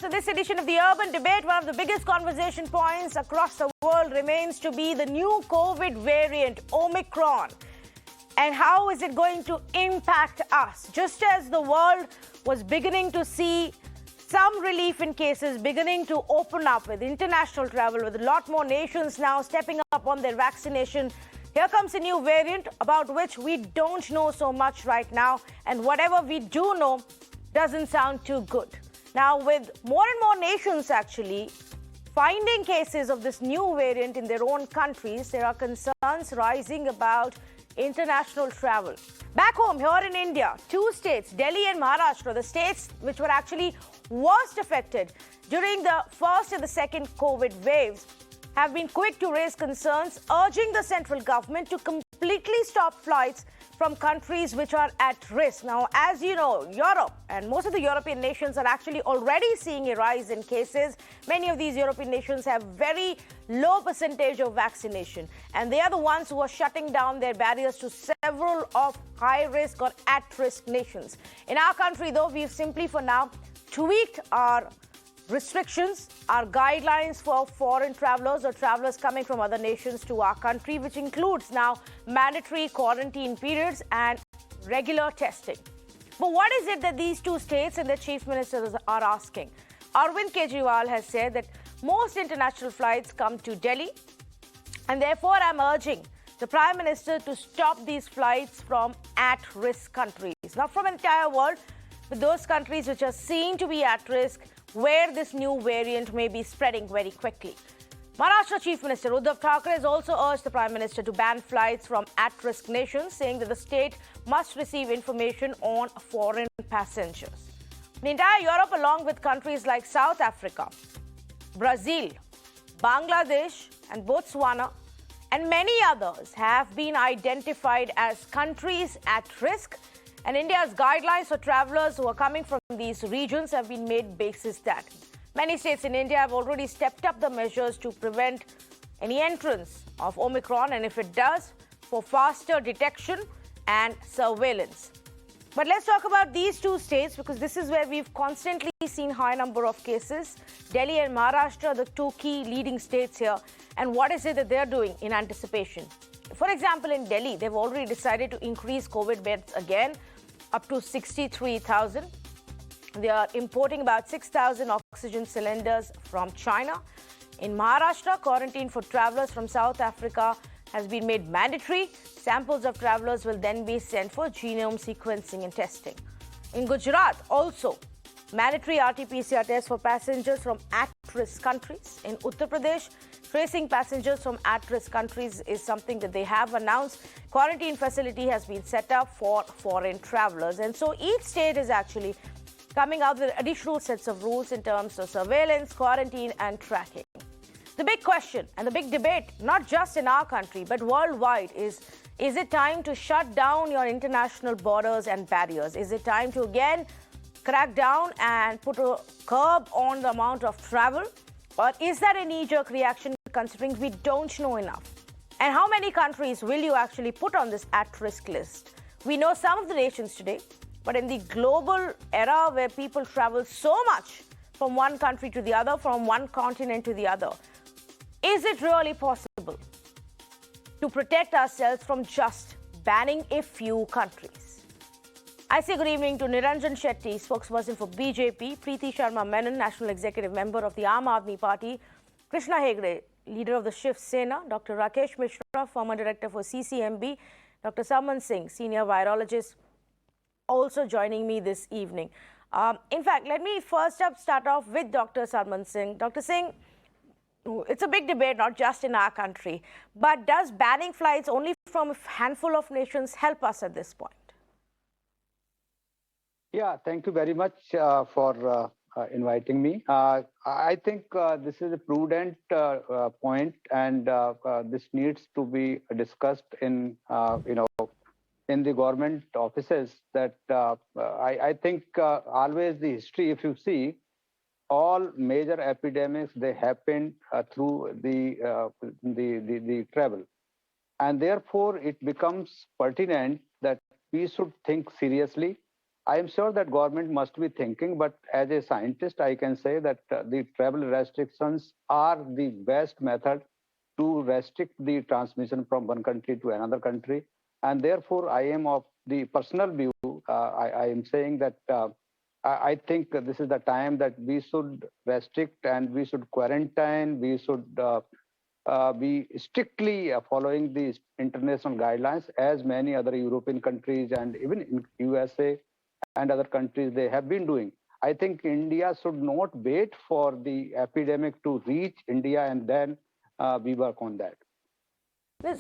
to this edition of the Urban Debate. One of the biggest conversation points across the world remains to be the new COVID variant, Omicron. And how is it going to impact us? Just as the world was beginning to see some relief in cases, beginning to open up with international travel, with a lot more nations now stepping up on their vaccination, here comes a new variant about which we don't know so much right now. And whatever we do know doesn't sound too good. Now, with more and more nations actually finding cases of this new variant in their own countries, there are concerns rising about international travel. Back home, here in India, two states, Delhi and Maharashtra, the states which were actually worst affected during the first and the second COVID waves, have been quick to raise concerns, urging the central government to completely stop flights from countries which are at risk. Now, as you know, Europe and most of the European nations are actually already seeing a rise in cases. Many of these European nations have very low percentage of vaccination, and they are the ones who are shutting down their barriers to several of high-risk or at-risk nations. In our country, though, we've simply for now tweaked our restrictions, our guidelines for foreign travelers or travelers coming from other nations to our country, which includes now mandatory quarantine periods and regular testing. But what is it that these two states and their chief ministers are asking? Arvind Kejriwal has said that most international flights come to Delhi, and therefore I'm urging the Prime Minister to stop these flights from at-risk countries. Not from the entire world, but those countries which are seen to be at risk, where this new variant may be spreading very quickly. Maharashtra Chief Minister Uddhav Thackeray has also urged the Prime Minister to ban flights from at-risk nations, saying that the state must receive information on foreign passengers. The entire Europe, along with countries like South Africa, Brazil, Bangladesh and Botswana, and many others have been identified as countries at risk. And India's guidelines for travelers who are coming from these regions have been made basis that. Many states in India have already stepped up the measures to prevent any entrance of Omicron, and if it does, for faster detection and surveillance. But let's talk about these two states, because this is where we've constantly seen high number of cases. Delhi and Maharashtra are the two key leading states here. And what is it that they're doing in anticipation? For example, in Delhi, they've already decided to increase COVID beds again, up to 63,000. They are importing about 6,000 oxygen cylinders from China. In Maharashtra, quarantine for travelers from South Africa has been made mandatory. Samples of travelers will then be sent for genome sequencing and testing. In Gujarat, also, mandatory RT-PCR tests for passengers from at-risk countries. In Uttar Pradesh, tracing passengers from at-risk countries is something that they have announced. Quarantine facility has been set up for foreign travelers. And so each state is actually coming out with additional sets of rules in terms of surveillance, quarantine and tracking. The big question and the big debate, not just in our country, but worldwide, is it time to shut down your international borders and barriers? Is it time to again crack down and put a curb on the amount of travel? Or is that a knee-jerk reaction, considering we don't know enough? And how many countries will you actually put on this at-risk list? We know some of the nations today, but in the global era where people travel so much from one country to the other, from one continent to the other, is it really possible to protect ourselves from just banning a few countries? I say good evening to Niranjan Shetty, spokesperson for BJP, Preeti Sharma Menon, National Executive Member of the Aam Aadmi Party, Krishna Hegde, leader of the Shiv Sena, Dr. Rakesh Mishra, former director for CCMB, Dr. Sarman Singh, senior virologist, also joining me this evening. In fact, let me first start off with Dr. Sarman Singh. Dr. Singh, it's a big debate, not just in our country, but does banning flights only from a handful of nations help us at this point? Yeah, thank you very much for inviting me. I think this is a prudent point, and this needs to be discussed in in the government offices. That I think always the history, if you see, all major epidemics, they happen through the travel, and therefore it becomes pertinent that we should think seriously I am sure that government must be thinking, but as a scientist, I can say that the travel restrictions are the best method to restrict the transmission from one country to another country. And therefore, I am of the personal view. I am saying that I think this is the time that we should restrict and we should quarantine. We should be strictly following these international guidelines, as many other European countries and even in USA and other countries they have been doing. I think India should not wait for the epidemic to reach India and then we work on that.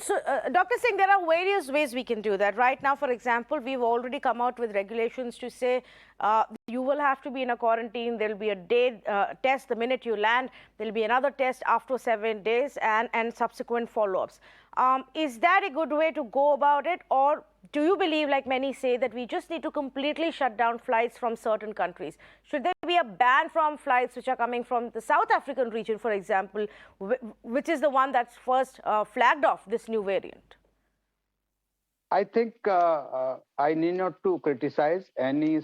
So, Dr. Singh, there are various ways we can do that. Right now, for example, we've already come out with regulations to say you will have to be in a quarantine. There'll be a day test the minute you land. There'll be another test after 7 days and subsequent follow-ups. Is that a good way to go about it? Or do you believe, like many say, that we just need to completely shut down flights from certain countries? Should there be a ban from flights which are coming from the South African region, for example, which is the one that's first flagged off this new variant? I think I need not to criticize any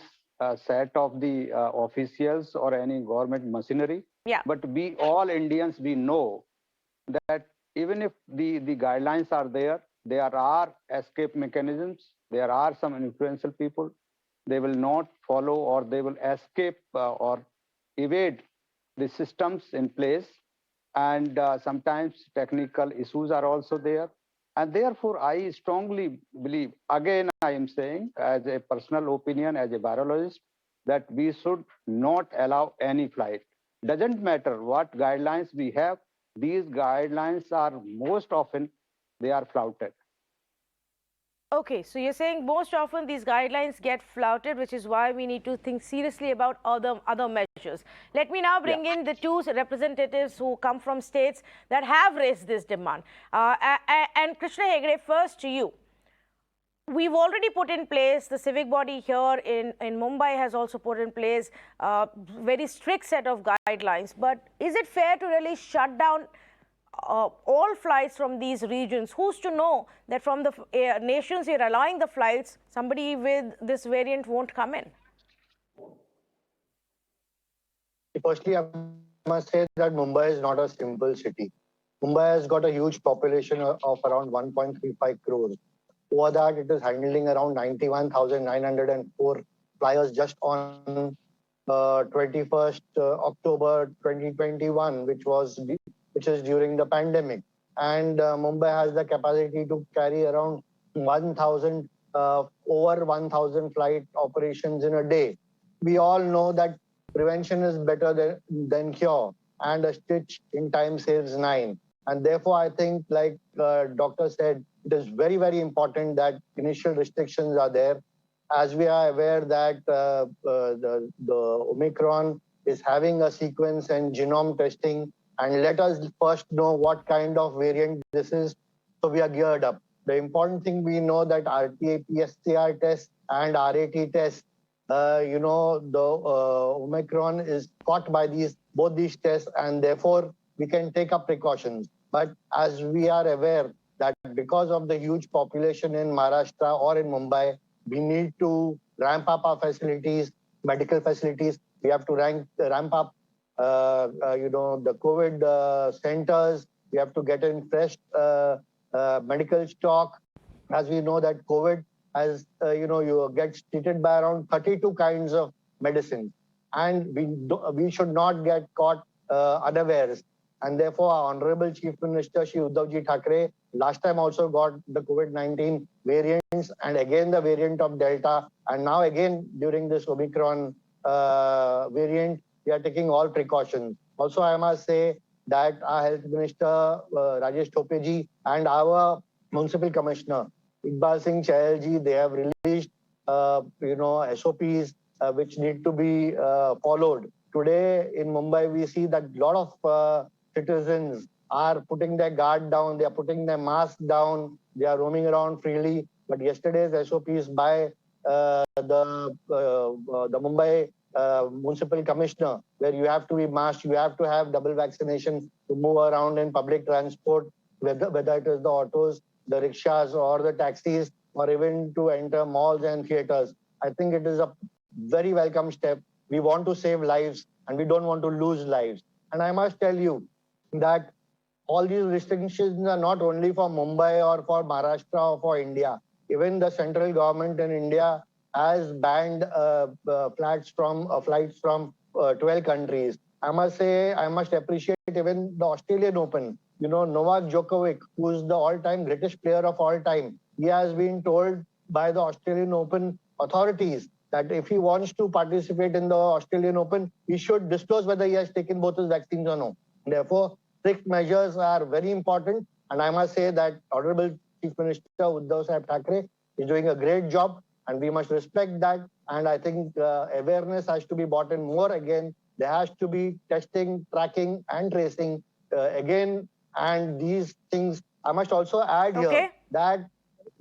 set of the officials or any government machinery. Yeah. But we all Indians, we know that even if the guidelines are there are escape mechanisms. There are some influential people. They will not follow or they will escape or evade the systems in place. And sometimes technical issues are also there. And therefore, I strongly believe, again, I am saying as a personal opinion, as a virologist, that we should not allow any flight. Doesn't matter what guidelines we have, these guidelines are most often, they are flouted. Okay, so you're saying most often these guidelines get flouted, which is why we need to think seriously about other measures. Let me now bring in the two representatives who come from states that have raised this demand. And Krishna Hegde, first to you. We've already put in place, the civic body here in Mumbai has also put in place a very strict set of guidelines. But is it fair to really shut down all flights from these regions? Who's to know that from the nations you're allowing the flights, somebody with this variant won't come in? Firstly, I must say that Mumbai is not a simple city. Mumbai has got a huge population of around 1.35 crores. Over that, it is handling around 91,904 flyers just on 21st October 2021, which is during the pandemic. And Mumbai has the capacity to carry around 1,000, over 1,000 flight operations in a day. We all know that prevention is better than cure, and a stitch in time saves 9. And therefore, I think, like doctor said, it is very, very important that initial restrictions are there. As we are aware that the Omicron is having a sequence and genome testing, and let us first know what kind of variant this is, so we are geared up. The important thing, we know that RT-PCR test and RAT test, the Omicron is caught by both these tests, and therefore we can take up precautions. But as we are aware that because of the huge population in Maharashtra or in Mumbai, we need to ramp up our facilities, medical facilities. We have to ramp up the COVID centers. We have to get in fresh medical stock. As we know that COVID has, you get treated by around 32 kinds of medicine. And we should not get caught unawares. And therefore, our Honorable Chief Minister, Shri Uddhavji Thackeray, last time also got the COVID-19 variants, and again the variant of Delta. And now again, during this Omicron variant, we are taking all precautions. Also, I must say that our Health Minister, Rajesh Topeji, and our Municipal Commissioner, Iqbal Singh Chahal, they have released, SOPs which need to be followed. Today in Mumbai, we see that a lot of citizens are putting their guard down, they are putting their mask down, they are roaming around freely. But yesterday's SOPs by the Mumbai Municipal Commissioner, where you have to be masked, you have to have double vaccination to move around in public transport, whether it is the autos, the rickshaws or the taxis, or even to enter malls and theaters. I think it is a very welcome step. We want to save lives and we don't want to lose lives. And I must tell you that all these restrictions are not only for Mumbai or for Maharashtra or for India. Even the central government in India has banned flights from 12 countries. I must say, I must appreciate even the Australian Open. You know, Novak Djokovic, who is the all-time greatest player of all time, he has been told by the Australian Open authorities that if he wants to participate in the Australian Open, he should disclose whether he has taken both his vaccines or no. Therefore, strict measures are very important. And I must say that Honorable Chief Minister Uddhav Sahib Thackeray is doing a great job, and we must respect that. And I think awareness has to be brought in more again. There has to be testing, tracking, and tracing again. And these things, I must also add here that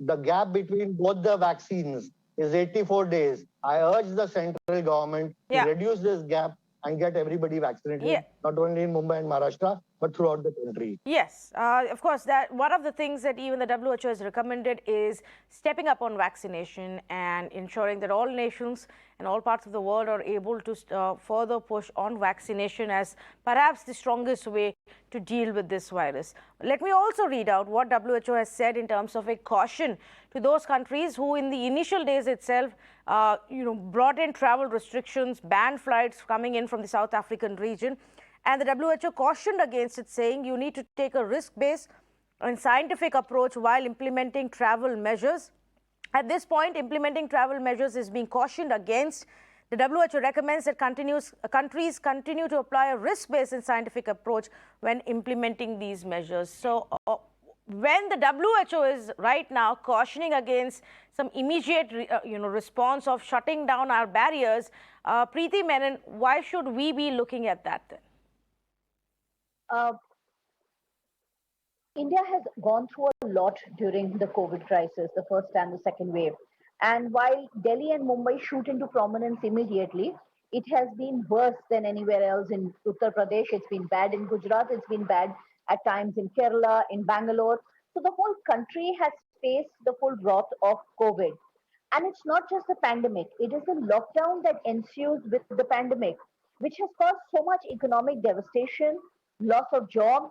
the gap between both the vaccines is 84 days. I urge the central government to reduce this gap and get everybody vaccinated, not only in Mumbai and Maharashtra, but throughout the country. Yes, of course, that one of the things that even the WHO has recommended is stepping up on vaccination and ensuring that all nations and all parts of the world are able to further push on vaccination as perhaps the strongest way to deal with this virus. Let me also read out what WHO has said in terms of a caution to those countries who in the initial days itself brought in travel restrictions, banned flights coming in from the South African region. And the WHO cautioned against it, saying you need to take a risk-based and scientific approach while implementing travel measures. At this point, implementing travel measures is being cautioned against. The WHO recommends that countries continue to apply a risk-based and scientific approach when implementing these measures. So, when the WHO is right now cautioning against some immediate response of shutting down our barriers, Preeti Menon, why should we be looking at that then? India has gone through a lot during the COVID crisis, the first and the second wave. And while Delhi and Mumbai shoot into prominence immediately, it has been worse than anywhere else in Uttar Pradesh. It's been bad in Gujarat. It's been bad at times in Kerala, in Bangalore. So the whole country has faced the full wrath of COVID. And it's not just the pandemic. It is the lockdown that ensues with the pandemic, which has caused so much economic devastation, loss of jobs,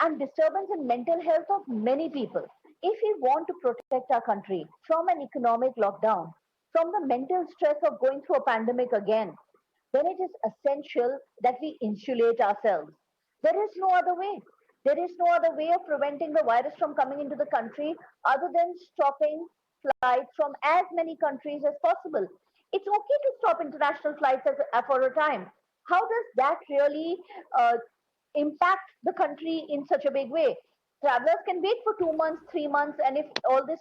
and disturbance in mental health of many people. If we want to protect our country from an economic lockdown, from the mental stress of going through a pandemic again, then it is essential that we insulate ourselves. There is no other way. There is no other way of preventing the virus from coming into the country other than stopping flights from as many countries as possible. It's okay to stop international flights for a time. How does that really impact the country in such a big way? Travelers can wait for 2 months, 3 months, and if all this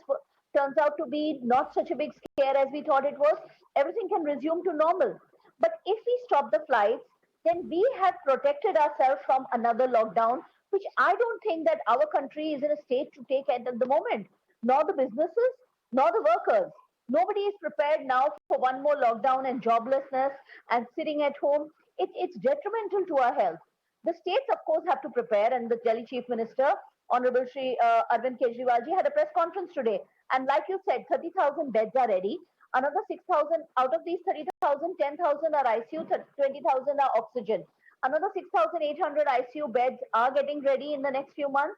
turns out to be not such a big scare as we thought it was, everything can resume to normal. But if we stop the flights, then we have protected ourselves from another lockdown, which I don't think that our country is in a state to take at the moment, nor the businesses, nor the workers. Nobody is prepared now for one more lockdown and joblessness and sitting at home. It's detrimental to our health. The states, of course, have to prepare, and the Delhi Chief Minister, Honorable Shri Arvind Kejriwalji, had a press conference today. And like you said, 30,000 beds are ready. Another 6,000, out of these 30,000, 10,000 are ICU, 20,000 are oxygen. Another 6,800 ICU beds are getting ready in the next few months.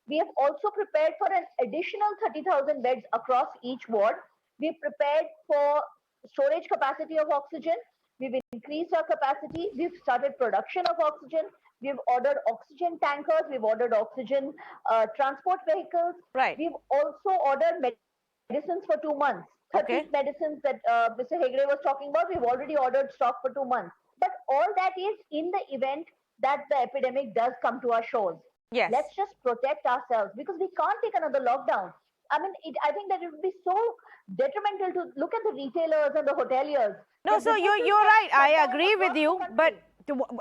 We have also prepared for an additional 30,000 beds across each ward. We've prepared for storage capacity of oxygen. We've increased our capacity. We've started production of oxygen. We've ordered oxygen tankers. We've ordered oxygen transport vehicles. Right. We've also ordered medicines for 2 months. 30 medicines that Mr. Hegde was talking about, we've already ordered stock for 2 months. But all that is in the event that the epidemic does come to our shores. Yes. Let's just protect ourselves because we can't take another lockdown. I mean, I think that it would be so detrimental to look at the retailers and the hoteliers. No, so you're right. I agree with you. But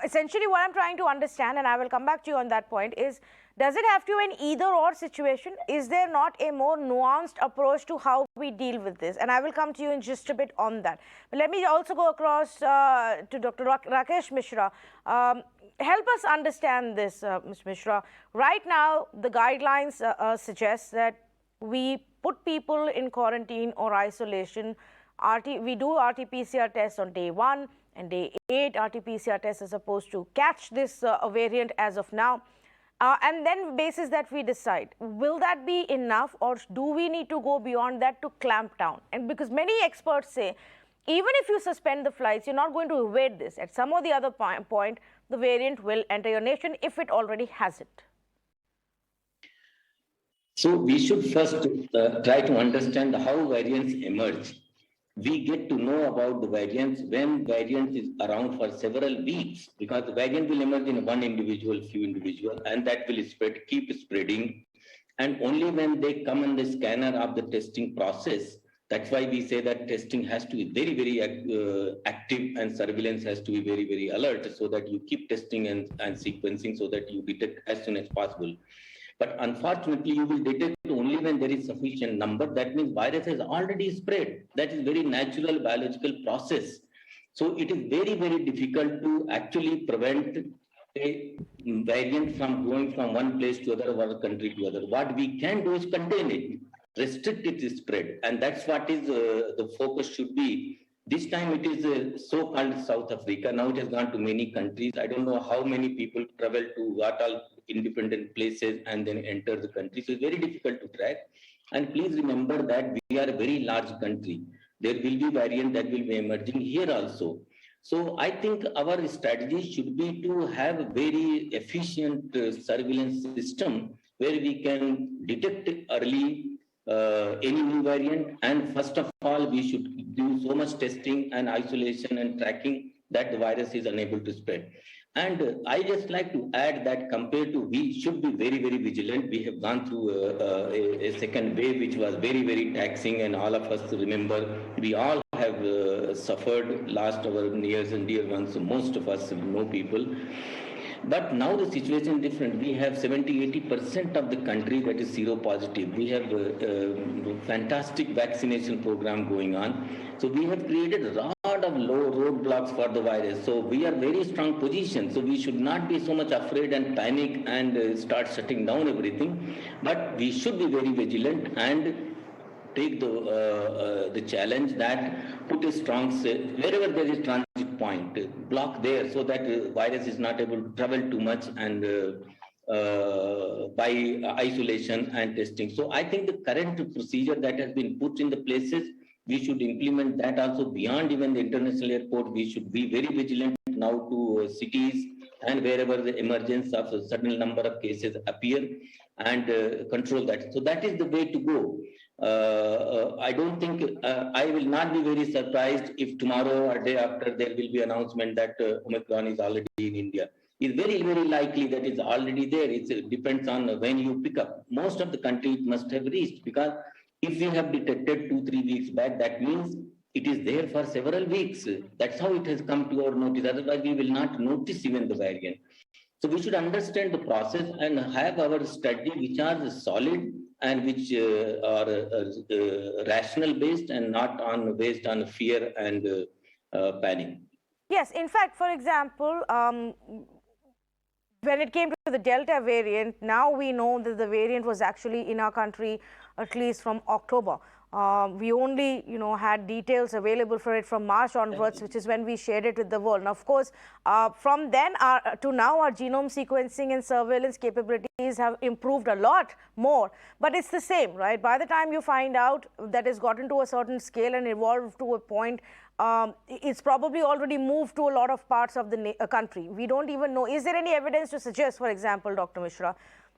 essentially what I'm trying to understand, and I will come back to you on that point, is does it have to be an either-or situation? Is there not a more nuanced approach to how we deal with this? And I will come to you in just a bit on that. But let me also go across to Dr. Rakesh Mishra. Help us understand this, Ms. Mishra. Right now, the guidelines suggest that we put people in quarantine or isolation we do RT-PCR tests on day 1 and day 8. RT-PCR tests are supposed to catch this variant as of now. And then basis that we decide, will that be enough, or do we need to go beyond that to clamp down? And because many experts say, even if you suspend the flights, you're not going to evade this. At some or the other point, the variant will enter your nation if it already has it. So we should first try to understand how variants emerge. We get to know about the variants when variant is around for several weeks, because the variant will emerge in one individual, few individual, and that will spread, keep spreading. And only when they come in the scanner of the testing process, that's why we say that testing has to be very, very active, and surveillance has to be very, very alert, so that you keep testing and sequencing so that you detect as soon as possible. But unfortunately, you will detect only when there is sufficient number. That means virus has already spread. That is very natural biological process. So it is very, very difficult to actually prevent a variant from going from one place to other, one country to other. What we can do is contain it, restrict its spread. And that's what is the focus should be. This time it is so-called South Africa. Now it has gone to many countries. I don't know how many people travel to what all independent places and then enter the country. So it's very difficult to track. And please remember that we are a very large country. There will be variant that will be emerging here also. So I think our strategy should be to have a very efficient surveillance system where we can detect early any new variant, and first of all we should do so much testing and isolation and tracking that the virus is unable to spread. And I just like to add that compared to, we should be very, very vigilant. We have gone through a second wave which was very, very taxing, and all of us remember we all have suffered, lost our nears and dear ones, so most of us know people. But now the situation is different. We have 70-80% of the country that is seropositive. We have a fantastic vaccination program going on. So we have created a lot of low roadblocks for the virus. So we are very strong position. So we should not be so much afraid and panic and start shutting down everything. But we should be very vigilant and take the challenge that put a strong, wherever there is transit point, block there so that virus is not able to travel too much, and by isolation and testing. So I think the current procedure that has been put in the places, we should implement that also beyond even the international airport. We should be very vigilant now to cities and wherever the emergence of a certain number of cases appear, and control that. So that is the way to go. I don't think, I will not be very surprised if tomorrow or day after there will be announcement that Omicron is already in India. It's very, very likely that it's already there. It depends on when you pick up. Most of the country must have reached, because if we have detected 2-3 weeks back, that means it is there for several weeks. That's how it has come to our notice. Otherwise, we will not notice even the variant. So we should understand the process and have our strategy which are solid and which are rational based and not based on fear and panic. Yes, in fact, for example, when it came to the Delta variant, now we know that the variant was actually in our country at least from October. We only, had details available for it from March onwards, which is when we shared it with the world. Now, of course, from then to now, our genome sequencing and surveillance capabilities have improved a lot more. But it's the same, right? By the time you find out that it's gotten to a certain scale and evolved to a point, it's probably already moved to a lot of parts of the country. We don't even know. Is there any evidence to suggest, for example, Dr. Mishra,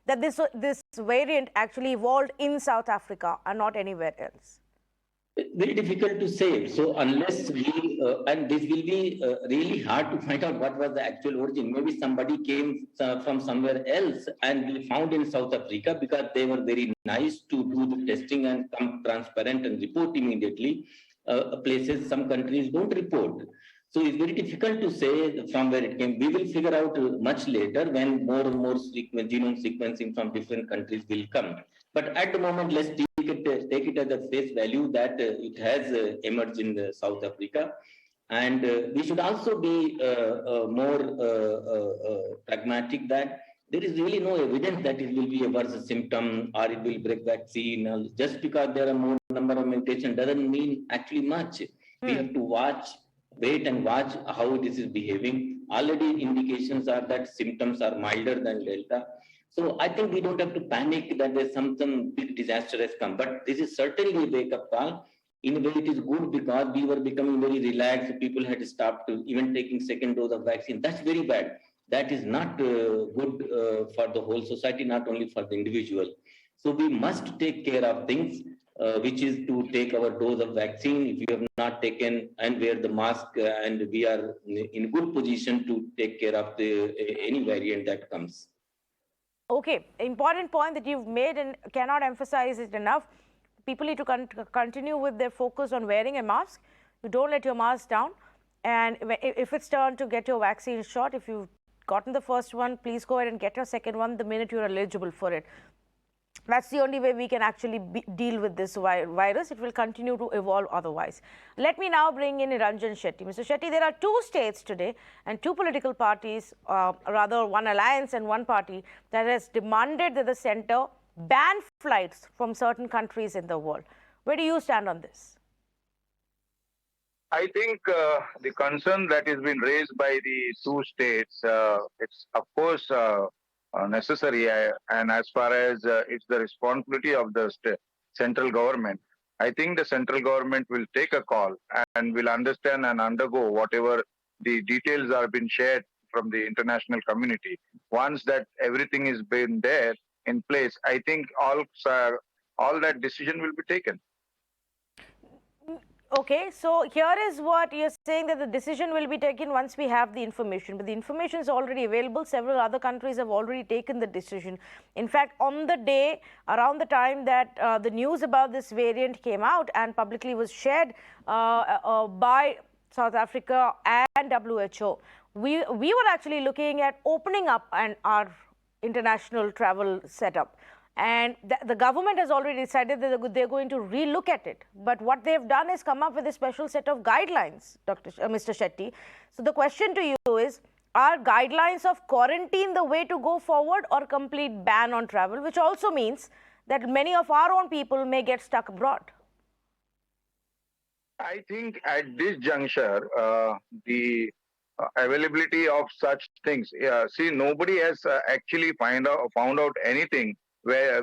that this variant actually evolved in South Africa and not anywhere else? Very difficult to say. So unless we, and this will be really hard to find out what was the actual origin. Maybe somebody came from somewhere else and we found in South Africa because they were very nice to do the testing and come transparent and report immediately. Places, some countries don't report. So it's very difficult to say from where it came. We will figure out much later when more and more genome sequencing from different countries will come. But at the moment, let's take it as a face value that it has emerged in South Africa. And we should also be more pragmatic that there is really no evidence that it will be a worse symptom or it will break vaccine. Just because there are more number of mutation doesn't mean actually much. We have to wait and watch how this is behaving. Already indications are that symptoms are milder than Delta. So I think we don't have to panic that there's some big disaster has come, but this is certainly a wake-up call. In a way, it is good because we were becoming very relaxed. People had stopped even taking second dose of vaccine. That's very bad. That is not good for the whole society, not only for the individual. So we must take care of things, which is to take our dose of vaccine if you have not taken, and wear the mask, and we are in good position to take care of any variant that comes. Okay, important point that you've made and cannot emphasize it enough. People need to continue with their focus on wearing a mask. You don't let your mask down. And if it's time to get your vaccine shot, if you've gotten the first one, please go ahead and get your second one the minute you're eligible for it. That's the only way we can actually deal with this virus. It will continue to evolve otherwise. Let me now bring in Niranjan Shetty. Mr. Shetty, there are two states today and two political parties, rather one alliance and one party, that has demanded that the center ban flights from certain countries in the world. Where do you stand on this? I think the concern that has been raised by the two states, it's of course necessary, and as far as it's the responsibility of the central government, I think the central government will take a call and will understand and undergo whatever the details are being shared from the international community. Once that everything is been there in place, I think all that decision will be taken. Okay, so here is what you're saying, that the decision will be taken once we have the information. But the information is already available. Several other countries have already taken the decision. In fact, on the day, around the time that the news about this variant came out and publicly was shared by South Africa and WHO, we were actually looking at opening up our international travel setup. And the government has already decided that they're going to relook at it. But what they've done is come up with a special set of guidelines, Mr. Shetty. So the question to you is, are guidelines of quarantine the way to go forward, or complete ban on travel, which also means that many of our own people may get stuck abroad? I think at this juncture, the availability of such things, see, nobody has actually found out anything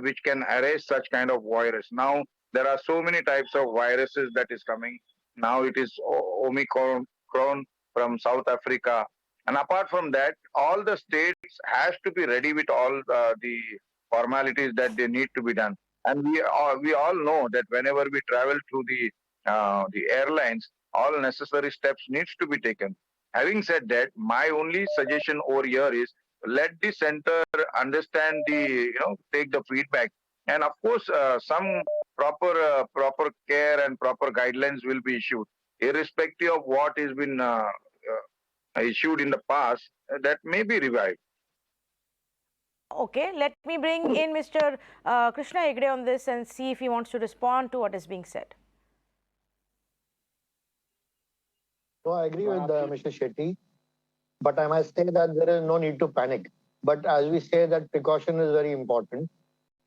which can arrest such kind of virus. Now, there are so many types of viruses that is coming. Now it is Omicron from South Africa. And apart from that, all the states has to be ready with all the formalities that they need to be done. And we all know that whenever we travel through the airlines, all necessary steps needs to be taken. Having said that, my only suggestion over here is, let the center understand take the feedback, and of course some proper care and proper guidelines will be issued, irrespective of what has been issued in the past, that may be revived. Okay, let me bring in Mr. Krishna Hegde on this and see if he wants to respond to what is being said. So I agree with Mr. Shetty. But I must say that there is no need to panic. But as we say, that precaution is very important.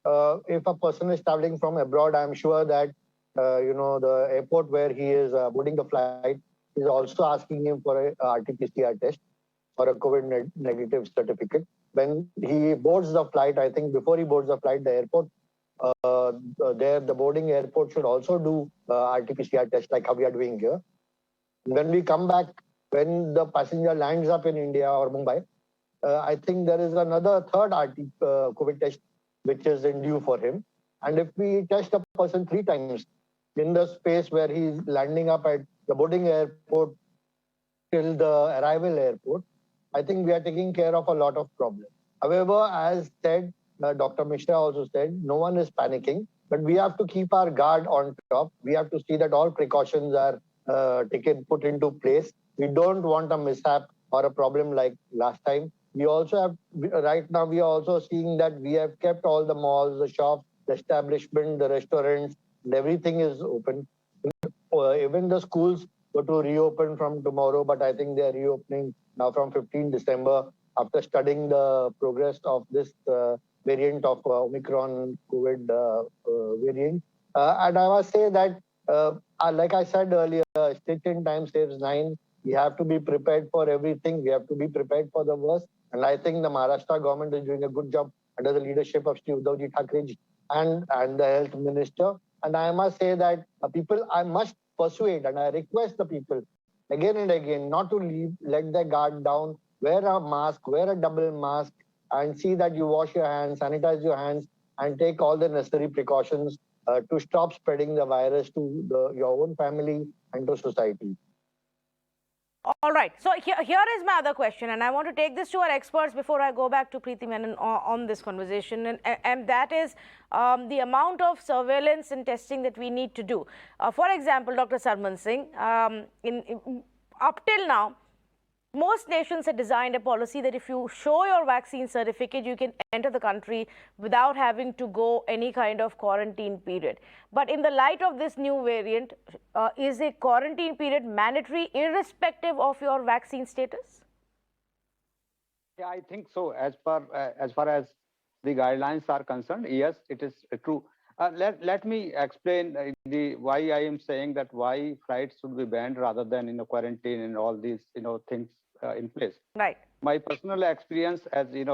If a person is traveling from abroad, I'm sure that the airport where he is boarding the flight is also asking him for a RT-PCR test or a COVID negative certificate. When he boards the flight, I think before he boards the flight, the airport the boarding airport should also do RT-PCR test like how we are doing here. When we come back, when the passenger lands up in India or Mumbai, I think there is another third COVID test which is in due for him. And if we test a person 3 times in the space where he's landing up at the boarding airport till the arrival airport, I think we are taking care of a lot of problems. However, as said, Dr. Mishra also said, no one is panicking, but we have to keep our guard on top. We have to see that all precautions are put into place. We don't want a mishap or a problem like last time. We also have, right now, we are also seeing that we have kept all the malls, the shops, the establishment, the restaurants, and everything is open. Even the schools were to reopen from tomorrow, but I think they are reopening now from 15 December after studying the progress of this variant of Omicron COVID variant. And I must say that, like I said earlier, stitch in time saves nine. We have to be prepared for everything. We have to be prepared for the worst. And I think the Maharashtra government is doing a good job under the leadership of Shri Uddhavji Thackeray and the health minister. And I must say that people, I must persuade and I request the people again and again not to let their guard down, wear a mask, wear a double mask, and see that you wash your hands, sanitize your hands, and take all the necessary precautions to stop spreading the virus to your own family and to society. All right. So here is my other question, and I want to take this to our experts before I go back to Preeti Menon on this conversation, and that is the amount of surveillance and testing that we need to do. For example, Dr. Sarman Singh, up till now, most nations have designed a policy that if you show your vaccine certificate, you can enter the country without having to go any kind of quarantine period. But in the light of this new variant, is a quarantine period mandatory irrespective of your vaccine status? Yeah, I think so. As far as the guidelines are concerned, yes, it is true. Let me explain why I am saying that why flights should be banned rather than quarantine and all these things in place. Right. My personal experience as being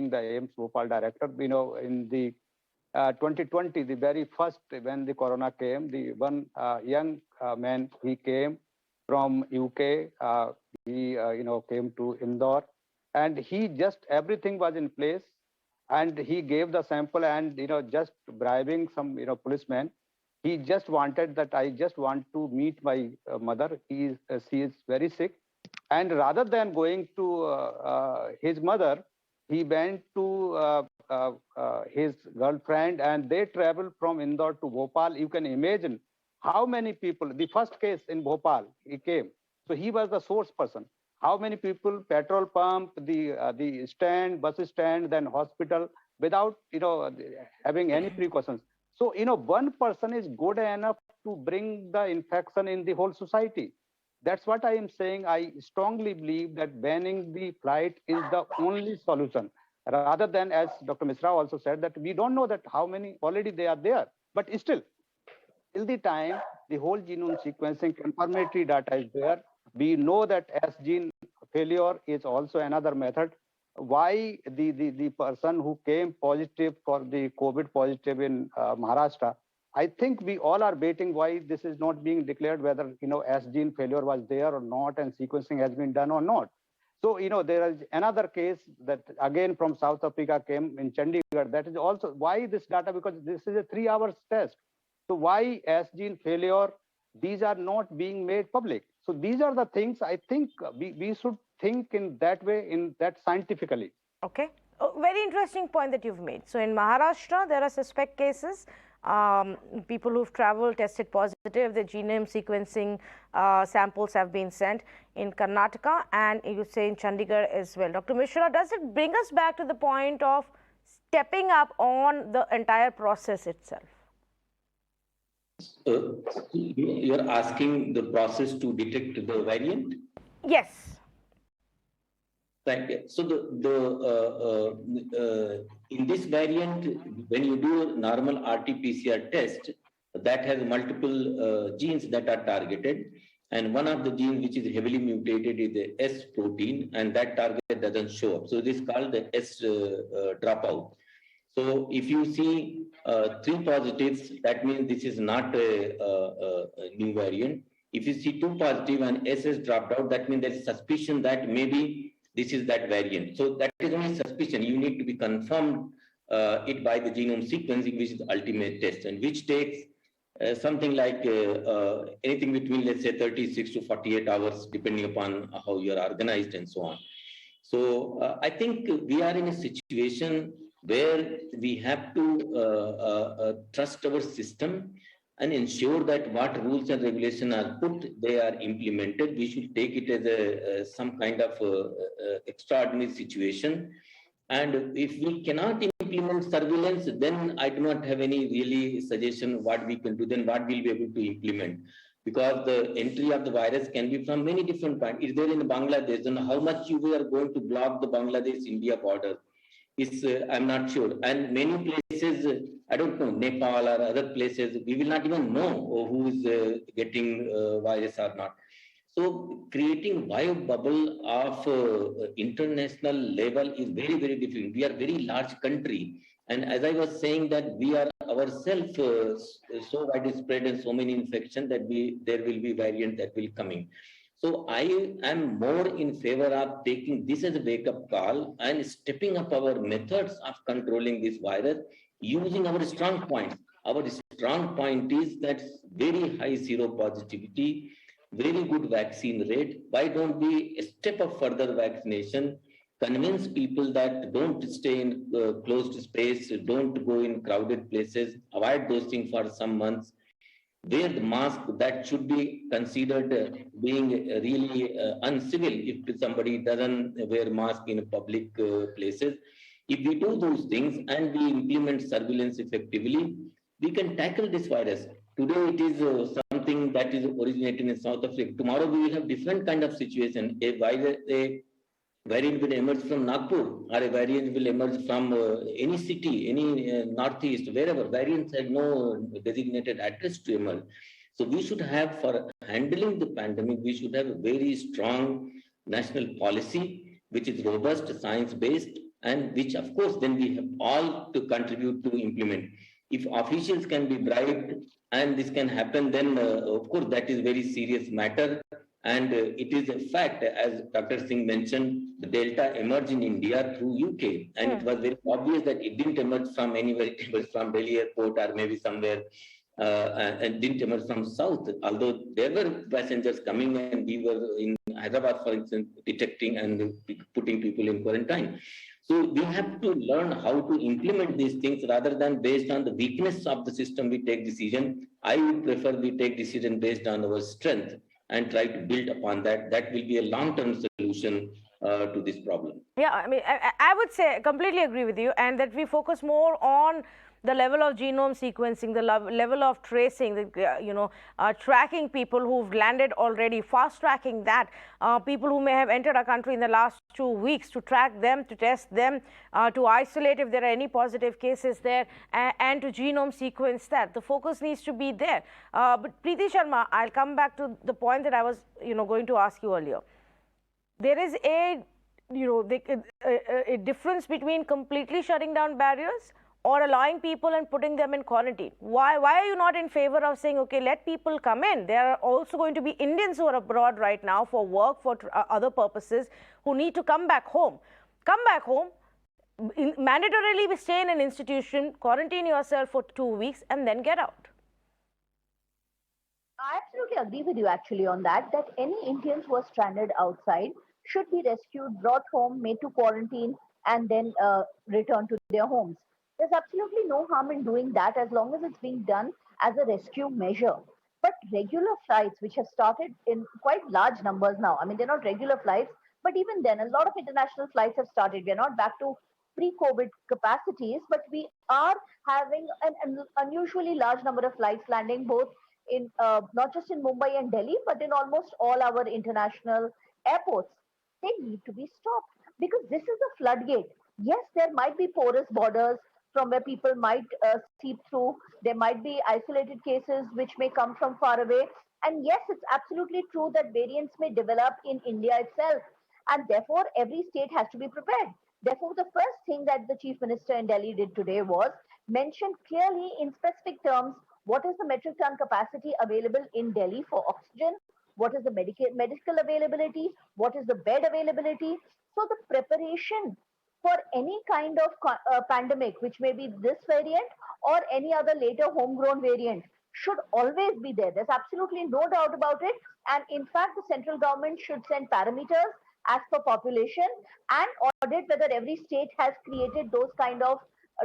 the AIIMS Bhopal director, in the 2020, the very first when the corona came, the one young man, he came from UK. He came to Indore, and he just everything was in place, and he gave the sample, and just bribing some policeman. He just wanted that I just want to meet my mother. She is very sick. And rather than going to his mother, he went to his girlfriend, and they traveled from Indore to Bhopal. You can imagine how many people, the first case in Bhopal, he came. So he was the source person. How many people, petrol pump, the stand, bus stand, then hospital, without having any precautions. So one person is good enough to bring the infection in the whole society. That's what I am saying. I strongly believe that banning the flight is the only solution, rather than, as Dr. Misra also said, that we don't know that how many already they are there. But still, till the time the whole genome sequencing confirmatory data is there, we know that S gene failure is also another method. Why the person who came positive for the COVID positive in Maharashtra, I think we all are waiting why this is not being declared, whether S gene failure was there or not, and sequencing has been done or not. So there is another case that again from South Africa came in Chandigarh. That is also why this data, because this is a 3 hours test. So why S gene failure? These are not being made public. So these are the things I think we should think in that way, in that scientifically. Okay. Very interesting point that you've made. So in Maharashtra, there are suspect cases. People who've traveled tested positive, the genome sequencing samples have been sent in Karnataka, and you say in Chandigarh as well. Dr. Mishra, does it bring us back to the point of stepping up on the entire process itself? You're asking the process to detect the variant? Yes. Right. So in this variant, when you do a normal RT-PCR test, that has multiple genes that are targeted, and one of the genes which is heavily mutated is the S protein, and that target doesn't show up. So this is called the S dropout. So if you see 3 positives, that means this is not a new variant. If you see 2 positive and S has dropped out, that means there is suspicion that maybe this is that variant. So that is only suspicion. You need to be confirmed it by the genome sequencing, which is the ultimate test, and which takes something like anything between, let's say, 36 to 48 hours, depending upon how you are organized and so on. So I think we are in a situation where we have to trust our system and ensure that what rules and regulations are put, they are implemented. We should take it as some kind of extraordinary situation. And if we cannot implement surveillance, then I do not have any really suggestion what we can do, then what we'll be able to implement. Because the entry of the virus can be from many different points. Is there in Bangladesh, then how much you are going to block the Bangladesh-India border? is I'm not sure. And many places, I don't know, Nepal or other places, we will not even know who is getting virus or not. So creating bio bubble of international level is very, very difficult. We are very large country. And as I was saying that we are ourselves so widespread and so many infection that there will be variant that will coming. So I am more in favor of taking this as a wake-up call and stepping up our methods of controlling this virus using our strong points. Our strong point is that very high seropositivity, very good vaccine rate. Why don't we step up further vaccination, convince people that don't stay in closed space, don't go in crowded places, avoid those things for some months, wear the mask. That should be considered being really uncivil if somebody doesn't wear mask in public places. If we do those things and we implement surveillance effectively, we can tackle this virus. Today it is something that is originating in South Africa. Tomorrow we will have different kind of situation. A variant will emerge from Nagpur, or a variant will emerge from any city, any northeast, wherever. Variants have no designated address to emerge. So we should have, for handling the pandemic, we should have a very strong national policy, which is robust, science-based, and which, of course, then we have all to contribute to implement. If officials can be bribed and this can happen, then of course that is very serious matter. And it is a fact, as Dr. Singh mentioned, the Delta emerged in India through UK. And it was very obvious that it didn't emerge from anywhere. It was from Delhi airport or maybe somewhere, and didn't emerge from South. Although there were passengers coming and we were in Hyderabad, for instance, detecting and putting people in quarantine. So we have to learn how to implement these things rather than based on the weakness of the system we take decision. I would prefer we take decision based on our strength and try to build upon that. That will be a long-term solution to this problem. Yeah, I mean, I would say, completely agree with you, and that we focus more on the level of genome sequencing, the level of tracing, tracking people who've landed already, fast tracking that, people who may have entered our country in the last 2 weeks, to track them, to test them, to isolate if there are any positive cases there, and to genome sequence that. The focus needs to be there. But Preeti Sharma, I'll come back to the point that I was, going to ask you earlier. There is a difference between completely shutting down barriers or allowing people and putting them in quarantine. Why are you not in favor of saying, okay, let people come in? There are also going to be Indians who are abroad right now for work, for other purposes, who need to come back home. Come back home, mandatorily stay in an institution, quarantine yourself for 2 weeks, and then get out. I absolutely agree with you actually on that any Indians who are stranded outside should be rescued, brought home, made to quarantine, and then returned to their homes. There's absolutely no harm in doing that as long as it's being done as a rescue measure. But regular flights, which have started in quite large numbers now, I mean, they're not regular flights, but even then, a lot of international flights have started. We're not back to pre-COVID capacities, but we are having an unusually large number of flights landing both in not just in Mumbai and Delhi, but in almost all our international airports. They need to be stopped because this is a floodgate. Yes, there might be porous borders from where people might seep through. There might be isolated cases which may come from far away. And yes, it's absolutely true that variants may develop in India itself. And therefore, every state has to be prepared. Therefore, the first thing that the Chief Minister in Delhi did today was mention clearly in specific terms what is the metric ton capacity available in Delhi for oxygen, what is the medical availability, what is the bed availability. So the preparation for any kind of pandemic, which may be this variant or any other later homegrown variant, should always be there. There's absolutely no doubt about it. And in fact, the central government should send parameters as per population and audit whether every state has created those kind of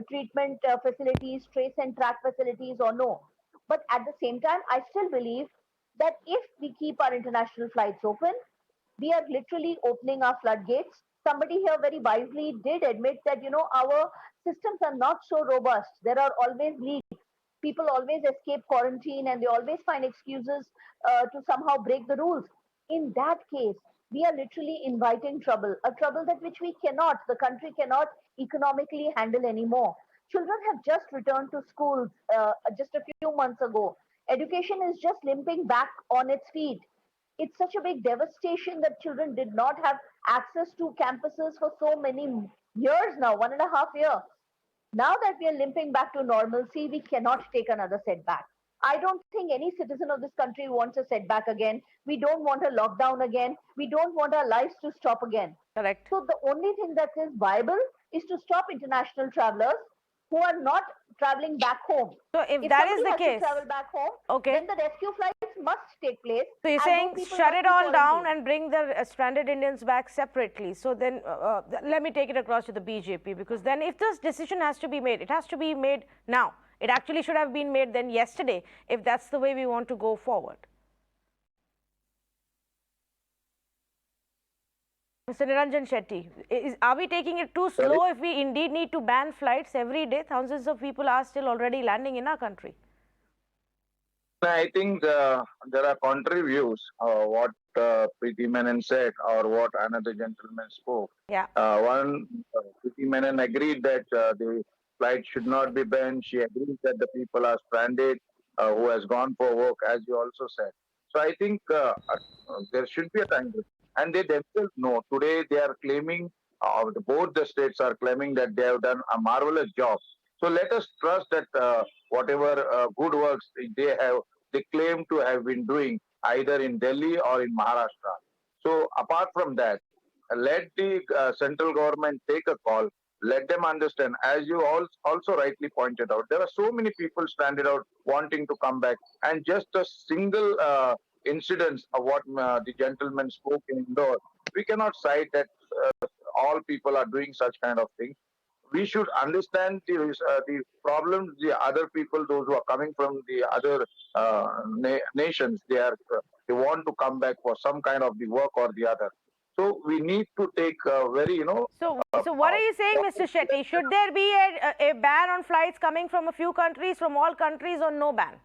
treatment facilities, trace and track facilities or no. But at the same time, I still believe that if we keep our international flights open, we are literally opening our floodgates. Somebody here very wisely did admit that, our systems are not so robust. There are always leaks. People always escape quarantine and they always find excuses to somehow break the rules. In that case, we are literally inviting trouble, a trouble that which the country cannot economically handle anymore. Children have just returned to schools just a few months ago. Education is just limping back on its feet. It's such a big devastation that children did not have access to campuses for so many years now, 1.5 years. Now that we are limping back to normalcy, we cannot take another setback. I don't think any citizen of this country wants a setback again. We don't want a lockdown again. We don't want our lives to stop again. Correct. So the only thing that is viable is to stop international travelers who are not traveling back home. So if that is the case, travel back home, okay, then the rescue flights must take place. So you're saying shut it all down and bring the stranded Indians back separately. So then let me take it across to the BJP, because then if this decision has to be made, it has to be made now. It actually should have been made then yesterday, if that's the way we want to go forward. Mr. Niranjan Shetty, are we taking it too slow if we indeed need to ban flights every day? Thousands of people are still already landing in our country. I think there are contrary views. What Preeti Menon said or what another gentleman spoke. Yeah. Preeti Menon agreed that the flight should not be banned. She agrees that the people are stranded who has gone for work, as you also said. So I think there should be a time. And they themselves know. Today they are claiming, both the states are claiming that they have done a marvelous job. So let us trust that whatever good works they claim to have been doing either in Delhi or in Maharashtra. So apart from that, let the central government take a call. Let them understand, as you also rightly pointed out, there are so many people stranded out wanting to come back, and just a single incidents of what the gentleman spoke in Indore, we cannot cite that all people are doing such kind of things. We should understand the problems the other people, those who are coming from the other nations, they want to come back for some kind of the work or the other. So we need to take very, So what are you saying, Mr. Shetty? Should there be a ban on flights coming from a few countries, from all countries, or no ban?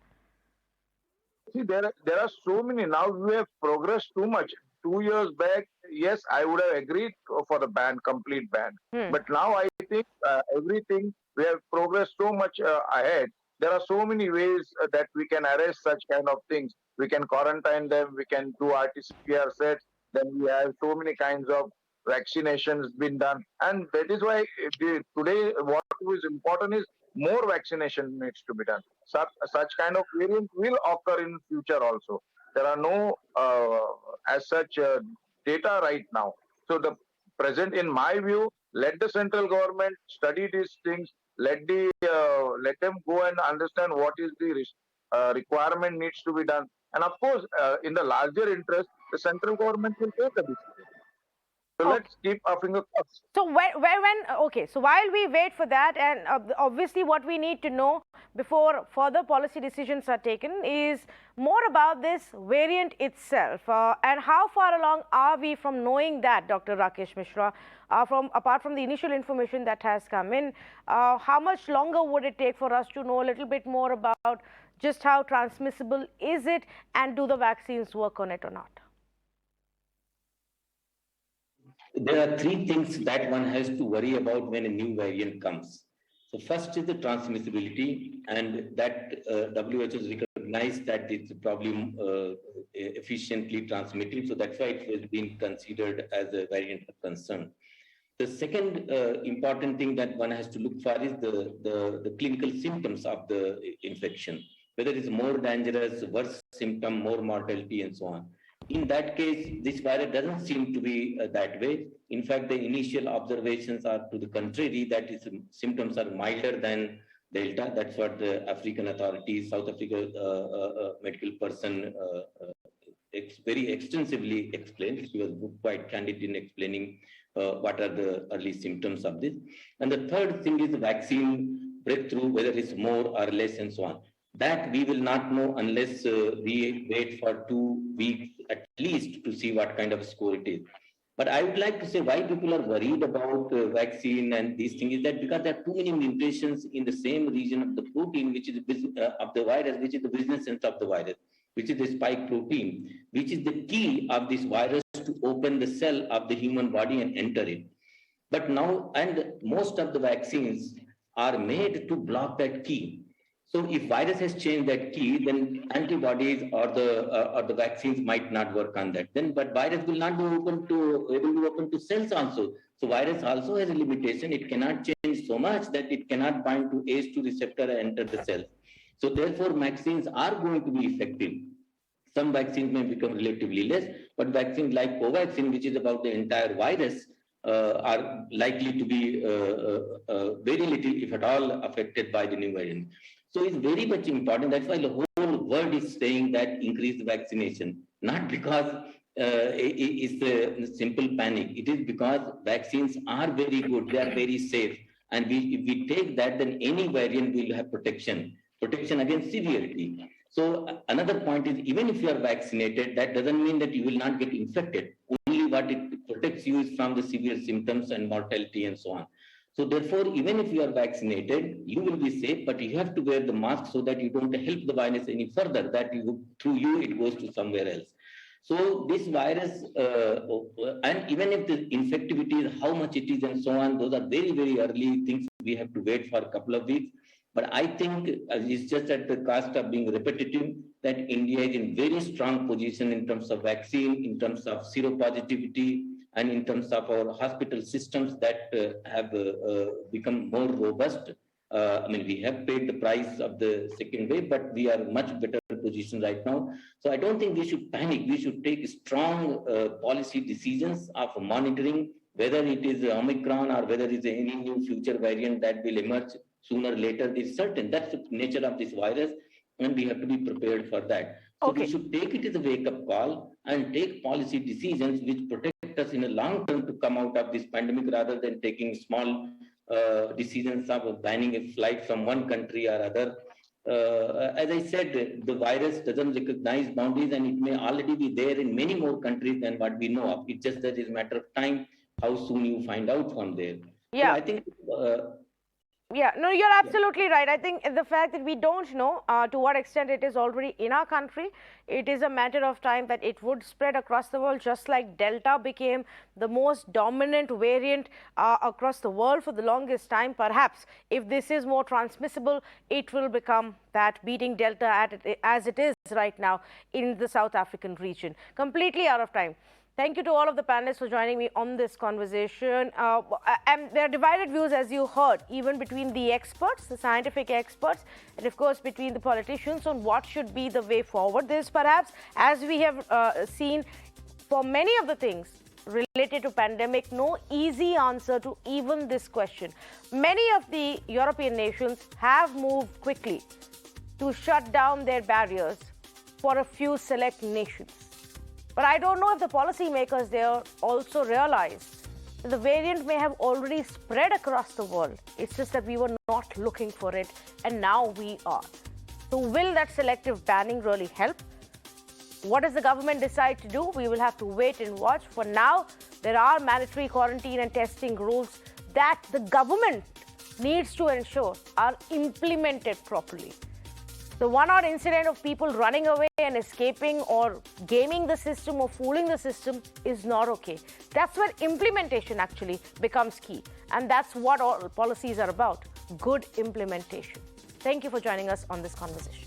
See, there are so many. Now we have progressed too much. 2 years back, yes, I would have agreed for the ban, complete ban. But now I think everything, we have progressed so much ahead. There are so many ways that we can arrest such kind of things. We can quarantine them, we can do RT-PCR sets, then we have so many kinds of vaccinations been done. And that is why today what is important is more vaccination needs to be done. Such kind of variant will occur in future also. There are no as such data right now. So the present, in my view, let the central government study these things. Let them go and understand what is the requirement needs to be done. And of course, in the larger interest, the central government will take a decision. So let's keep our finger crossed. So so while we wait for that, and obviously what we need to know before further policy decisions are taken is more about this variant itself, and how far along are we from knowing that, Dr. Rakesh Mishra, apart from the initial information that has come in, how much longer would it take for us to know a little bit more about just how transmissible is it, and do the vaccines work on it or not? There are three things that one has to worry about when a new variant comes. So first is the transmissibility, and that WHO has recognized that it's probably efficiently transmitted. So that's why it has been considered as a variant of concern. The second important thing that one has to look for is the clinical symptoms of the infection, whether it's more dangerous, worse symptom, more mortality, and so on. In that case, this virus doesn't seem to be that way. In fact, the initial observations are to the contrary, that its symptoms are milder than Delta. That's what the African authorities, South Africa medical person very extensively explained. She was quite candid in explaining what are the early symptoms of this. And the third thing is the vaccine breakthrough, whether it's more or less and so on. That we will not know unless we wait for 2 weeks at least to see what kind of score it is. But I would like to say why people are worried about vaccine and these things is that because there are too many mutations in the same region of the protein, which is of the virus, which is the business sense of the virus. which is the spike protein, which is the key of this virus to open the cell of the human body and enter it. But now, and most of the vaccines are made to block that key. So if virus has changed that key, then antibodies or the vaccines might not work on that. Then, but virus will not be able to be open to cells also. So virus also has a limitation. It cannot change so much that it cannot bind to ACE2 receptor and enter the cell. So therefore, vaccines are going to be effective. Some vaccines may become relatively less, but vaccines like Covaxin, which is about the entire virus, are likely to be very little, if at all, affected by the new variant. So it's very much important. That's why the whole world is saying that increase the vaccination, not because it's a simple panic. It is because vaccines are very good. They are very safe. And if we take that, then any variant will have protection against severity. So another point is, even if you are vaccinated, that doesn't mean that you will not get infected. Only what it protects you is from the severe symptoms and mortality and so on. So therefore, even if you are vaccinated, you will be safe, but you have to wear the mask so that you don't help the virus any further, that through you, it goes to somewhere else. So this virus, and even if the infectivity is how much it is and so on, those are very, very early things. We have to wait for a couple of weeks. But I think it's just at the cost of being repetitive that India is in very strong position in terms of vaccine, in terms of seropositivity, and in terms of our hospital systems that have become more robust. I mean, we have paid the price of the second wave, but we are much better position right now. So I don't think we should panic. We should take strong policy decisions of monitoring whether it is Omicron or whether it is any new future variant that will emerge sooner or later is certain. That's the nature of this virus, and we have to be prepared for that. So we should take it as a wake-up call and take policy decisions which protect us in the long term to come out of this pandemic, rather than taking small decisions of banning a flight from one country or other. As I said, the virus doesn't recognize boundaries, and it may already be there in many more countries than what we know of. It's just that it's a matter of time how soon you find out from there. Yeah. So I think... Yeah, no, you're absolutely right. I think the fact that we don't know to what extent it is already in our country, it is a matter of time that it would spread across the world, just like Delta became the most dominant variant across the world for the longest time. Perhaps if this is more transmissible, it will become that, beating Delta as it is right now in the South African region. Completely out of time. Thank you to all of the panelists for joining me on this conversation. And there are divided views, as you heard, even between the experts, the scientific experts, and of course between the politicians on what should be the way forward. There's perhaps, as we have seen, for many of the things related to pandemic, no easy answer to even this question. Many of the European nations have moved quickly to shut down their barriers for a few select nations. But I don't know if the policymakers there also realized that the variant may have already spread across the world. It's just that we were not looking for it, and now we are. So will that selective banning really help? What does the government decide to do? We will have to wait and watch. For now, there are mandatory quarantine and testing rules that the government needs to ensure are implemented properly. The one-odd incident of people running away and escaping or gaming the system or fooling the system is not okay. That's where implementation actually becomes key. And that's what all policies are about, good implementation. Thank you for joining us on this conversation.